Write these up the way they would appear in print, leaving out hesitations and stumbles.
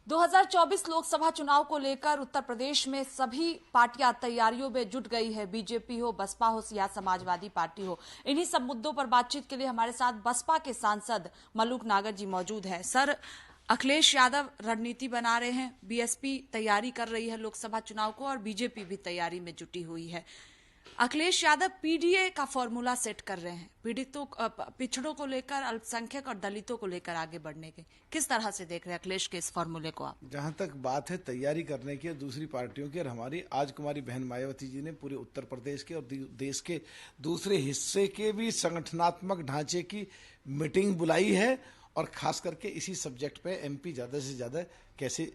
2024 लोकसभा चुनाव को लेकर उत्तर प्रदेश में सभी पार्टियां तैयारियों में जुट गई है। बीजेपी हो, बसपा हो या समाजवादी पार्टी हो। इन्हीं सब मुद्दों पर बातचीत के लिए हमारे साथ बसपा के सांसद मलूक नागर जी मौजूद हैं। सर, अखिलेश यादव रणनीति बना रहे हैं, बीएसपी तैयारी कर रही है लोकसभा चुनाव को और बीजेपी भी तैयारी में जुटी हुई है। अखिलेश यादव पीडीए का फॉर्मूला सेट कर रहे हैं, पीड़ितों पिछड़ों को लेकर, अल्पसंख्यक और दलितों को लेकर आगे बढ़ने के। किस तरह से देख रहे हैं अखिलेश के इस फॉर्मूले को आप? जहां तक बात है तैयारी करने की दूसरी पार्टियों की, और हमारी आज कुमारी बहन मायावती जी ने पूरे उत्तर प्रदेश के और देश के दूसरे हिस्से के भी संगठनात्मक ढांचे की मीटिंग बुलाई है, और खास करके इसी सब्जेक्ट पे एमपी ज्यादा से ज्यादा कैसे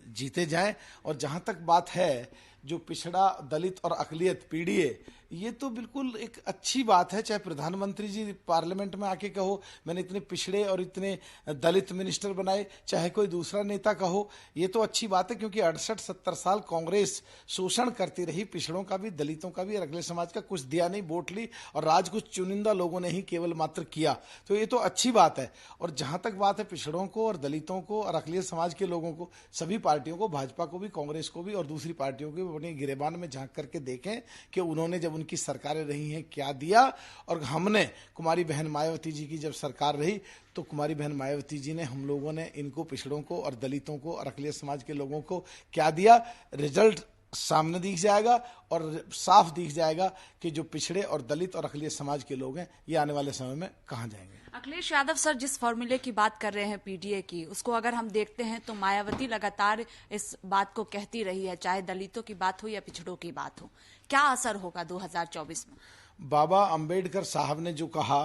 जीते जाएं। और जहां तक बात है जो पिछड़ा, दलित और अकलियत, पीडीए, ये तो बिल्कुल एक अच्छी बात है। चाहे प्रधानमंत्री जी पार्लियामेंट में आके कहो मैंने इतने पिछड़े और इतने दलित मिनिस्टर बनाए, चाहे कोई दूसरा नेता कहो, ये तो अच्छी बात है, क्योंकि 68-70 साल कांग्रेस शोषण करती रही, पिछड़ों का भी, दलितों का भी और अगले समाज का। कुछ दिया नहीं, वोट ली, और राज कुछ चुनिंदा लोगों ने ही केवल मात्र किया। तो ये तो अच्छी बात है। और जहां तक बात है पिछड़ों को और दलितों को और अकलियत समाज के लोगों को, सभी पार्टियों को, भाजपा को भी, कांग्रेस को भी और दूसरी पार्टियों को भी अपने गिरेबान में झांक करके देखें कि उन्होंने जब उनकी सरकारें रही हैं क्या दिया, और हमने कुमारी बहन मायावती जी की जब सरकार रही तो कुमारी बहन मायावती जी ने, हम लोगों ने इनको, पिछड़ों को और दलितों को और अकलियत समाज के लोगों को क्या दिया। रिजल्ट सामने दिख जाएगा और साफ दिख जाएगा कि जो पिछड़े और दलित और अकलियत समाज के लोग हैं ये आने वाले समय में कहां जाएंगे। अखिलेश यादव सर, जिस फॉर्मूले की बात कर रहे हैं पीडीए की, उसको अगर हम देखते हैं तो मायावती लगातार इस बात को कहती रही है, चाहे दलितों की बात हो या पिछड़ों की बात हो। क्या असर होगा 2024 में? बाबा अंबेडकर साहब ने जो कहा,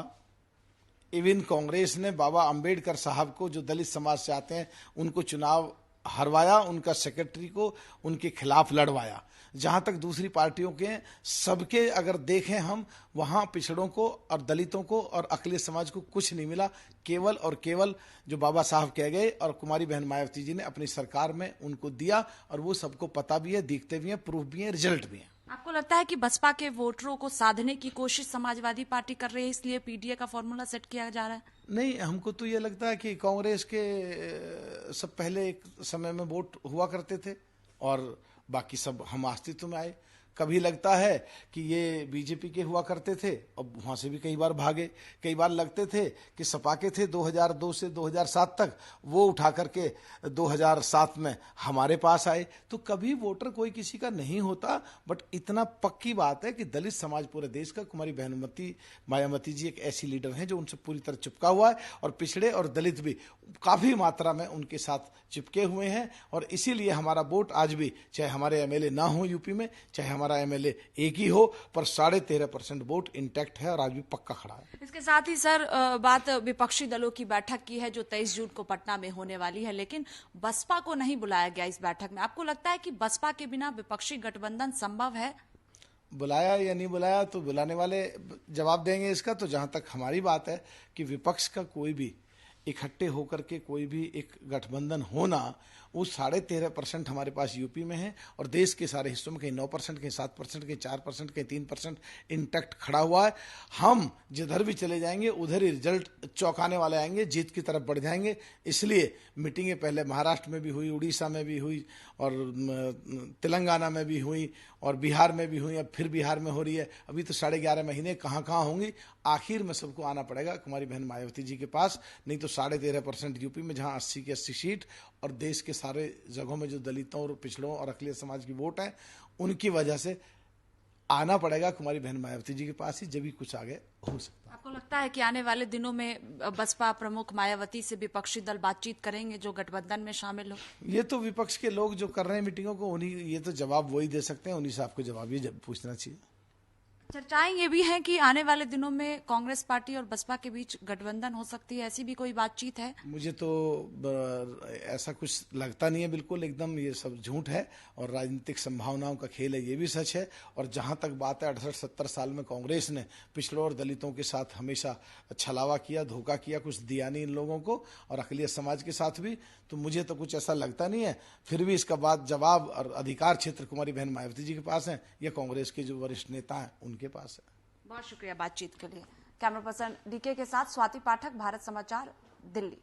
इवन कांग्रेस ने बाबा अंबेडकर साहब को, जो दलित समाज से आते हैं, उनको चुनाव हरवाया, उनका सेक्रेटरी को उनके खिलाफ लड़वाया। जहां तक दूसरी पार्टियों के, सबके अगर देखें हम, वहां पिछड़ों को और दलितों को और अकलियत समाज को कुछ नहीं मिला। केवल और केवल जो बाबा साहब कह गए और कुमारी बहन मायावती जी ने अपनी सरकार में उनको दिया, और वो सबको पता भी है, दिखते भी हैं, प्रूफ भी है, रिजल्ट भी है। आपको लगता है कि बसपा के वोटरों को साधने की कोशिश समाजवादी पार्टी कर रही है, इसलिए पीडीए का फॉर्मूला सेट किया जा रहा है? नहीं, हमको तो ये लगता है कि कांग्रेस के सब पहले एक समय में वोट हुआ करते थे और बाकी सब हम अस्तित्व में आए। कभी लगता है कि ये बीजेपी के हुआ करते थे और वहां से भी कई बार भागे। कई बार लगते थे कि सपा के थे 2002 से 2007 तक, वो उठा करके 2007 में हमारे पास आए। तो कभी वोटर कोई किसी का नहीं होता, बट इतना पक्की बात है कि दलित समाज पूरे देश का, कुमारी बहन मायावती जी एक ऐसी लीडर हैं जो उनसे पूरी तरह चिपका हुआ है, और पिछड़े और दलित भी काफी मात्रा में उनके साथ चिपके हुए हैं। और इसीलिए हमारा वोट आज भी, चाहे हमारे एमएलए ना हो यूपी में, चाहे हमारा एमएलए एक ही हो, पर 13.5% वोट इंटैक्ट है और आज भी पक्का खड़ा है। इसके साथ ही सर, बात विपक्षी दलों की बैठक की है जो 23 जून को पटना में होने वाली है, लेकिन बसपा को नहीं बुलाया गया इस बैठक में। आपको लगता है कि बसपा के बिना विपक्षी गठबंधन संभव है? बुलाया या नहीं बुलाया तो बुलाने वाले जवाब देंगे इसका। तो जहां तक हमारी बात है कि विपक्ष का कोई भी इकट्ठे होकर के कोई भी एक गठबंधन होना, वो 13.5% हमारे पास यूपी में है, और देश के सारे हिस्सों में कहीं 9%, कहीं 7%, कहीं 4%, कहीं 3% इंटैक्ट खड़ा हुआ है। हम जिधर भी चले जाएंगे उधर ही रिजल्ट चौंकाने वाले आएंगे, जीत की तरफ बढ़ जाएंगे। इसलिए मीटिंगें पहले महाराष्ट्र में भी हुई, उड़ीसा में भी हुई, और तेलंगाना में भी हुई, और बिहार में भी हुई, अब फिर बिहार में हो रही है। अभी तो 11.5 महीने कहाँ कहाँ होंगी। आखिर में सबको आना पड़ेगा कुमारी बहन मायावती जी के पास, नहीं तो 13.5% यूपी में, जहां 80 की 80 सीट, और देश के सारे जगहों में जो दलितों और पिछड़ों और अकलियत समाज की वोट है, उनकी वजह से आना पड़ेगा कुमारी बहन मायावती जी के पास ही, जब भी कुछ आगे हो सकता है। आपको लगता है कि आने वाले दिनों में बसपा प्रमुख मायावती से विपक्षी दल बातचीत करेंगे जो गठबंधन में शामिल हो? ये तो विपक्ष के लोग जो कर रहे हैं मीटिंगों को, उन्हीं, ये तो जवाब वही दे सकते हैं, उन्हीं से आपको जवाब ये पूछना चाहिए। चर्चाएं ये भी हैं कि आने वाले दिनों में कांग्रेस पार्टी और बसपा के बीच गठबंधन हो सकती है, ऐसी भी कोई बातचीत है? मुझे तो ऐसा कुछ लगता नहीं है, बिल्कुल एकदम ये सब झूठ है, और राजनीतिक संभावनाओं का खेल है, ये भी सच है। और जहां तक बात है 68-70 साल में कांग्रेस ने पिछड़ों और दलितों के साथ हमेशा छलावा किया, धोखा किया, कुछ दिया नहीं इन लोगों को, और अकलियत समाज के साथ भी। तो मुझे तो कुछ ऐसा लगता नहीं है। फिर भी इसका बात जवाब और अधिकार क्षेत्र कुमारी बहन मायावती जी के पास है, या कांग्रेस के जो वरिष्ठ नेता हैं उनके पास है। बहुत शुक्रिया बातचीत के लिए। कैमरा पर्सन डीके के साथ स्वाति पाठक, भारत समाचार, दिल्ली।